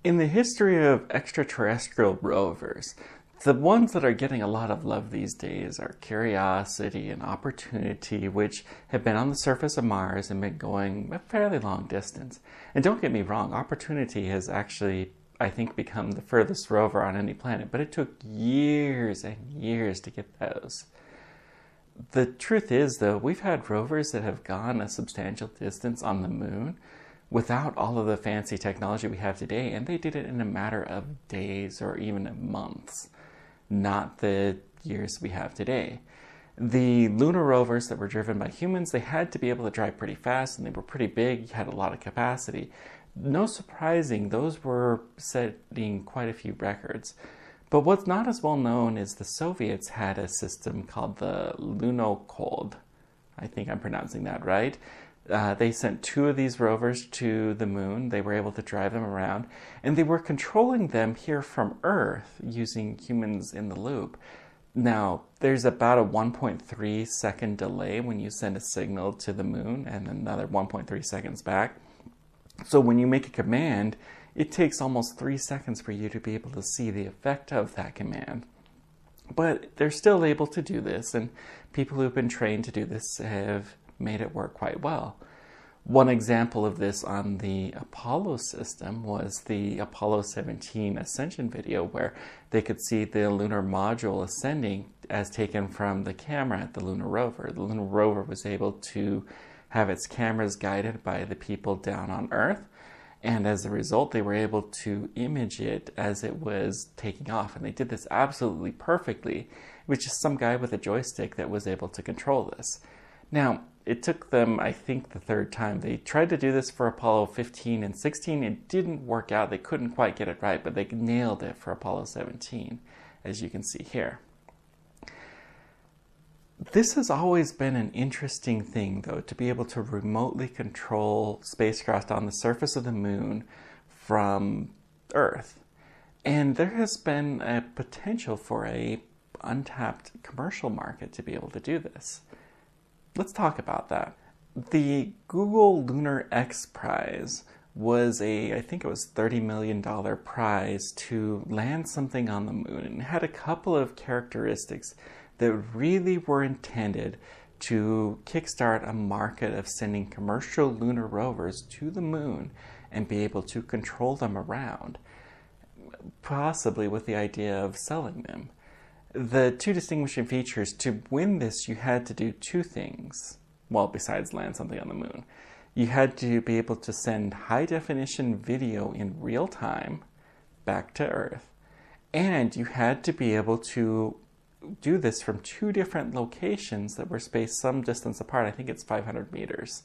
In the history of extraterrestrial rovers, the ones that are getting a lot of love these days are Curiosity and Opportunity, which have been on the surface of Mars and been going a fairly long distance. And don't get me wrong, Opportunity has actually, I think, become the furthest rover on any planet, but it took years and years to get those. The truth is, though, we've had rovers that have gone a substantial distance on the moon without all of the fancy technology we have today, and they did it in a matter of days or even months, not the years we have today. The lunar rovers that were driven by humans, they had to be able to drive pretty fast, and they were pretty big, had a lot of capacity. No surprising, those were setting quite a few records. But what's not as well known is the Soviets had a system called the Lunokhod. I think I'm pronouncing that right. They sent 2 of these rovers to the moon. They were able to drive them around, and they were controlling them here from Earth using humans in the loop. Now, there's about a 1.3 second delay when you send a signal to the moon and another 1.3 seconds back. So when you make a command, it takes almost 3 seconds for you to be able to see the effect of that command. But they're still able to do this, and people who've been trained to do this have made it work quite well. One example of this on the Apollo system was the Apollo 17 ascension video, where they could see the lunar module ascending as taken from the camera at the lunar rover. The lunar rover was able to have its cameras guided by the people down on Earth, and as a result they were able to image it as it was taking off, and they did this absolutely perfectly. It was just some guy with a joystick that was able to control this. Now, it took them, I think, the 3rd time. They tried to do this for Apollo 15 and 16. It didn't work out. They couldn't quite get it right, but they nailed it for Apollo 17, as you can see here. This has always been an interesting thing, though, to be able to remotely control spacecraft on the surface of the moon from Earth. And there has been a potential for an untapped commercial market to be able to do this. Let's talk about that. The Google Lunar X Prize was I think it was $30 million prize to land something on the moon, and it had a couple of characteristics that really were intended to kickstart a market of sending commercial lunar rovers to the moon and be able to control them around, possibly with the idea of selling them. The 2 distinguishing features: to win this, you had to do 2 things. Well, besides land something on the moon. You had to be able to send high-definition video in real time back to Earth. And you had to be able to do this from 2 different locations that were spaced some distance apart. I think it's 500 meters.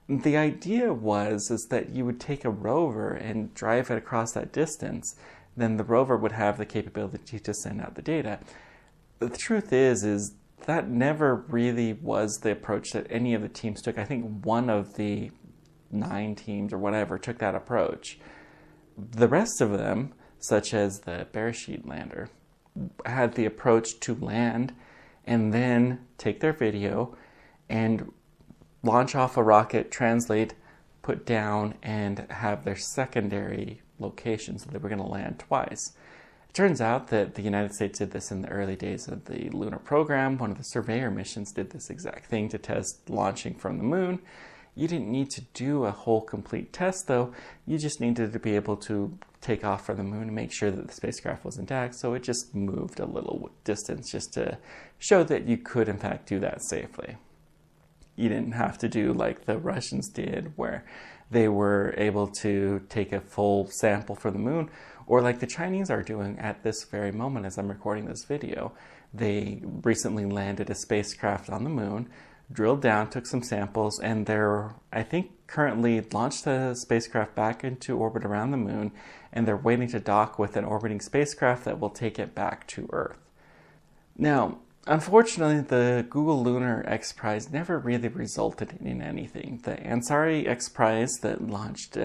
The idea is that you would take a rover and drive it across that distance. Then the rover would have the capability to send out the data. The truth is that never really was the approach that any of the teams took. I think one of the 9 teams or whatever took that approach. The rest of them, such as the Beresheet lander, had the approach to land and then take their video and launch off a rocket, translate, put down, and have their secondary location, so they were going to land twice. It turns out that the United States did this in the early days of the lunar program. One of the Surveyor missions did this exact thing to test launching from the moon. You didn't need to do a whole complete test, though. You just needed to be able to take off from the moon and make sure that the spacecraft was intact, so it just moved a little distance just to show that you could in fact do that safely. You didn't have to do like the Russians did, where they were able to take a full sample for the moon, or like the Chinese are doing at this very moment as I'm recording this video. They recently landed a spacecraft on the moon, drilled down, took some samples, and they're, I think, currently launched the spacecraft back into orbit around the moon, and they're waiting to dock with an orbiting spacecraft that will take it back to Earth. Now, unfortunately, the Google Lunar X Prize never really resulted in anything. The Ansari X Prize that launched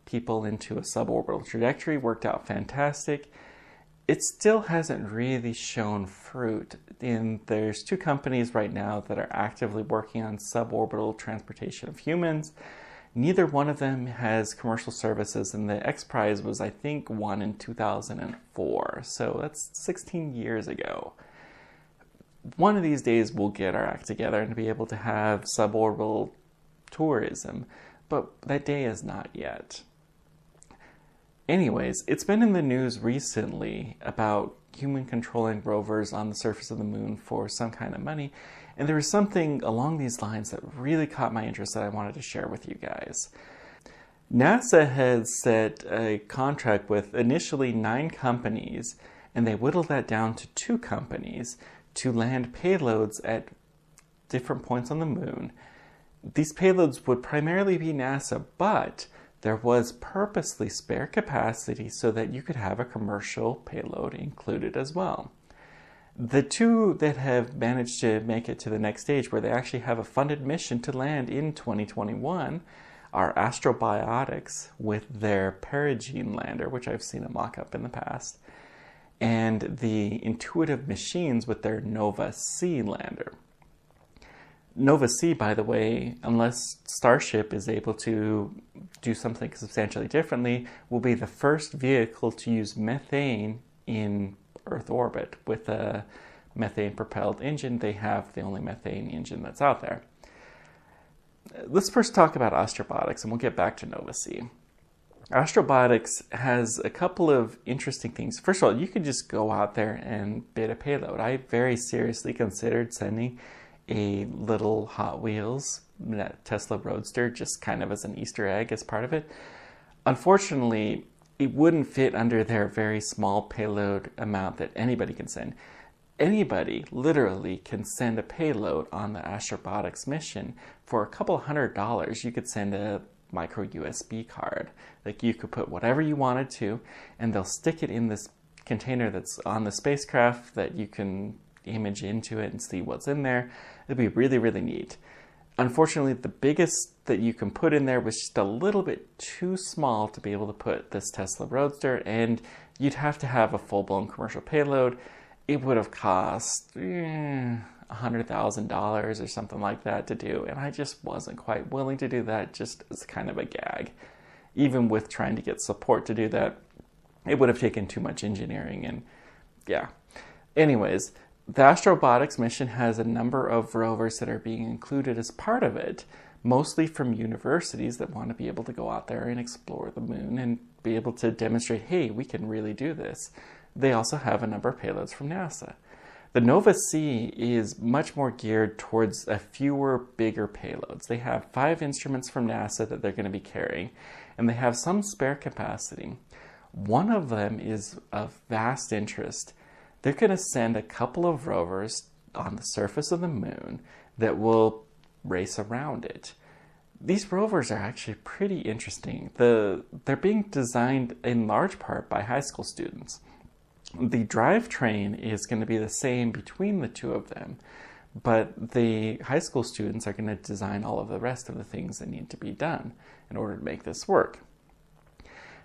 people into a suborbital trajectory worked out fantastic. It still hasn't really shown fruit. There's 2 companies right now that are actively working on suborbital transportation of humans. Neither one of them has commercial services, and the X Prize was, I think, won in 2004. So that's 16 years ago. One of these days we'll get our act together and be able to have suborbital tourism, but that day is not yet. Anyways, it's been in the news recently about human controlling rovers on the surface of the moon for some kind of money, and there was something along these lines that really caught my interest that I wanted to share with you guys. NASA has set a contract with initially 9 companies, and they whittled that down to 2 companies to land payloads at different points on the moon. These payloads would primarily be NASA, but there was purposely spare capacity so that you could have a commercial payload included as well. The 2 that have managed to make it to the next stage, where they actually have a funded mission to land in 2021, are Astrobotics with their Perigene lander, which I've seen a mock-up in the past, and the Intuitive Machines with their Nova-C lander. Nova-C, by the way, unless Starship is able to do something substantially differently, will be the first vehicle to use methane in Earth orbit. With a methane-propelled engine, they have the only methane engine that's out there. Let's first talk about Astrobotics, and we'll get back to Nova-C. Astrobotics has a couple of interesting things. First of all, you can just go out there and bid a payload. I very seriously considered sending a little Hot Wheels Tesla Roadster just kind of as an Easter egg as part of it. Unfortunately, it wouldn't fit under their very small payload amount that anybody can send. Anybody literally can send a payload on the Astrobotics mission for a couple $100. You could send a micro USB card. Like, you could put whatever you wanted to, and they'll stick it in this container that's on the spacecraft that you can image into it and see what's in there. It'd be really, really neat. Unfortunately, the biggest that you can put in there was just a little bit too small to be able to put this Tesla Roadster, and you'd have to have a full-blown commercial payload. It would have cost $100,000 or something like that to do, and I just wasn't quite willing to do that, just as kind of a gag. Even with trying to get support to do that, it would have taken too much engineering, and yeah. Anyways, the Astrobotics mission has a number of rovers that are being included as part of it, mostly from universities that want to be able to go out there and explore the moon and be able to demonstrate, hey, we can really do this. They also have a number of payloads from NASA. The Nova-C is much more geared towards a fewer, bigger payloads. They have 5 instruments from NASA that they're going to be carrying, and they have some spare capacity. One of them is of vast interest. They're going to send a couple of rovers on the surface of the moon that will race around it. These rovers are actually pretty interesting. They're being designed in large part by high school students. The drivetrain is going to be the same between the 2 of them, but the high school students are going to design all of the rest of the things that need to be done in order to make this work.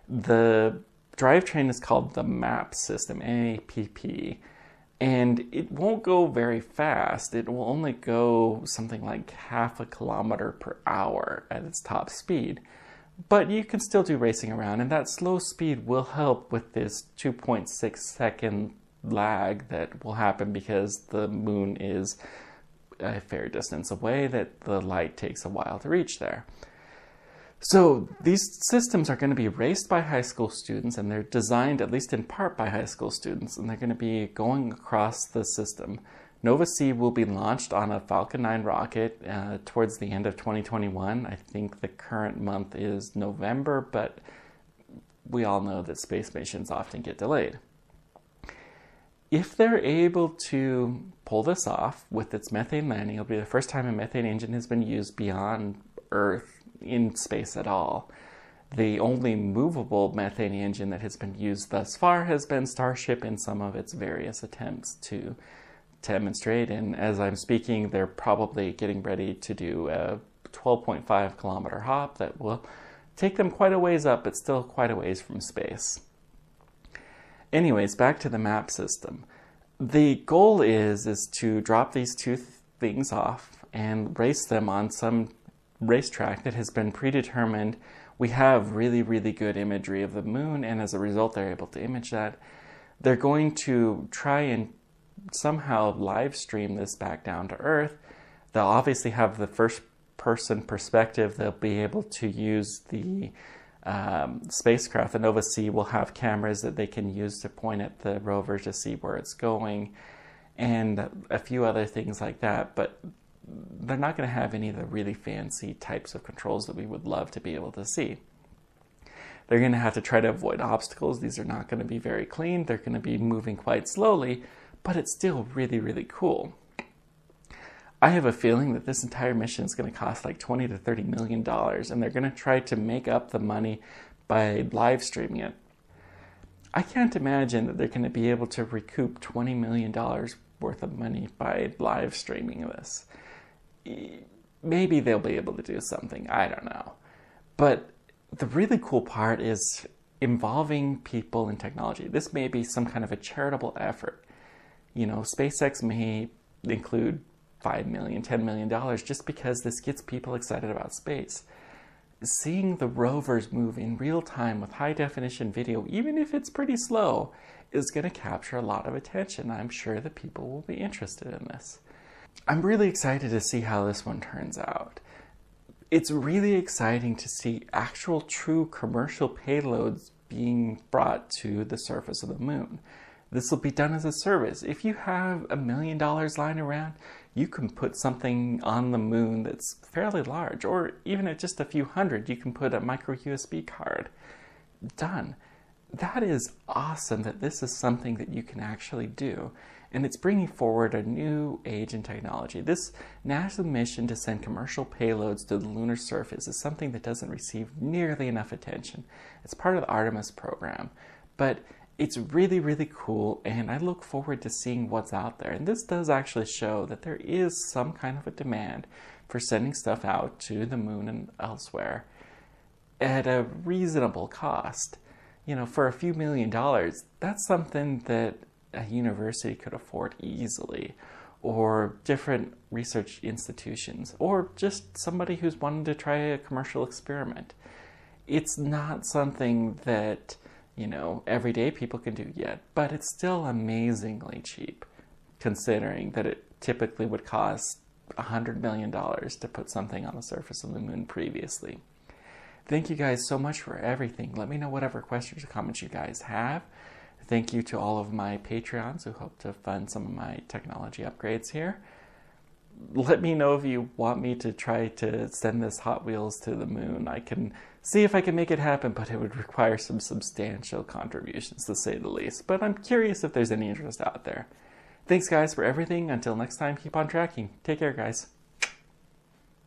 The drivetrain is called the MAP system, MAPP, and it won't go very fast. It will only go something like half a kilometer per hour at its top speed. But you can still do racing around, and that slow speed will help with this 2.6 second lag that will happen because the moon is a fair distance away, that the light takes a while to reach there. So these systems are going to be raced by high school students, and they're designed at least in part by high school students, and they're going to be going across the system. Nova-C will be launched on a Falcon 9 rocket towards the end of 2021. I think the current month is November, but we all know that space missions often get delayed. If they're able to pull this off with its methane landing, it'll be the first time a methane engine has been used beyond Earth in space at all. The only movable methane engine that has been used thus far has been Starship in some of its various attempts to demonstrate, and as I'm speaking, they're probably getting ready to do a 12.5 kilometer hop that will take them quite a ways up, but still quite a ways from space. Anyways, back to the MAP system. The goal is to drop these 2 things off and race them on some racetrack that has been predetermined. We have really, really good imagery of the moon, and as a result, they're able to image that. They're going to try and somehow live stream this back down to Earth. They'll obviously have the first person perspective. They'll be able to use the spacecraft. The Nova C will have cameras that they can use to point at the rover to see where it's going, and a few other things like that. But they're not going to have any of the really fancy types of controls that we would love to be able to see. They're going to have to try to avoid obstacles. These are not going to be very clean. They're going to be moving quite slowly, but it's still really, really cool. I have a feeling that this entire mission is going to cost like $20 to $30 million, and they're going to try to make up the money by live streaming it. I can't imagine that they're going to be able to recoup $20 million worth of money by live streaming this. Maybe they'll be able to do something, I don't know. But the really cool part is involving people in technology. This may be some kind of a charitable effort. You know, SpaceX may include $5 million, $10 million just because this gets people excited about space. Seeing the rovers move in real time with high definition video, even if it's pretty slow, is going to capture a lot of attention. I'm sure that people will be interested in this. I'm really excited to see how this one turns out. It's really exciting to see actual true commercial payloads being brought to the surface of the moon. This will be done as a service. If you have $1 million lying around, you can put something on the moon that's fairly large, or even at just a few hundred, you can put a micro USB card. Done. That is awesome that this is something that you can actually do. And it's bringing forward a new age in technology. This NASA mission to send commercial payloads to the lunar surface is something that doesn't receive nearly enough attention. It's part of the Artemis program, but it's really, really cool, and I look forward to seeing what's out there. And this does actually show that there is some kind of a demand for sending stuff out to the moon and elsewhere at a reasonable cost. You know, for a few $1 million, that's something that a university could afford easily, or different research institutions, or just somebody who's wanting to try a commercial experiment. It's not something that, you know, everyday people can do yet, but it's still amazingly cheap, considering that it typically would cost $100 million to put something on the surface of the moon previously. Thank you guys so much for everything. Let me know whatever questions or comments you guys have. Thank you to all of my Patreons who hope to fund some of my technology upgrades here. Let me know if you want me to try to send this Hot Wheels to the moon. I can see if I can make it happen, but it would require some substantial contributions, to say the least. But I'm curious if there's any interest out there. Thanks, guys, for everything. Until next time, keep on tracking. Take care, guys.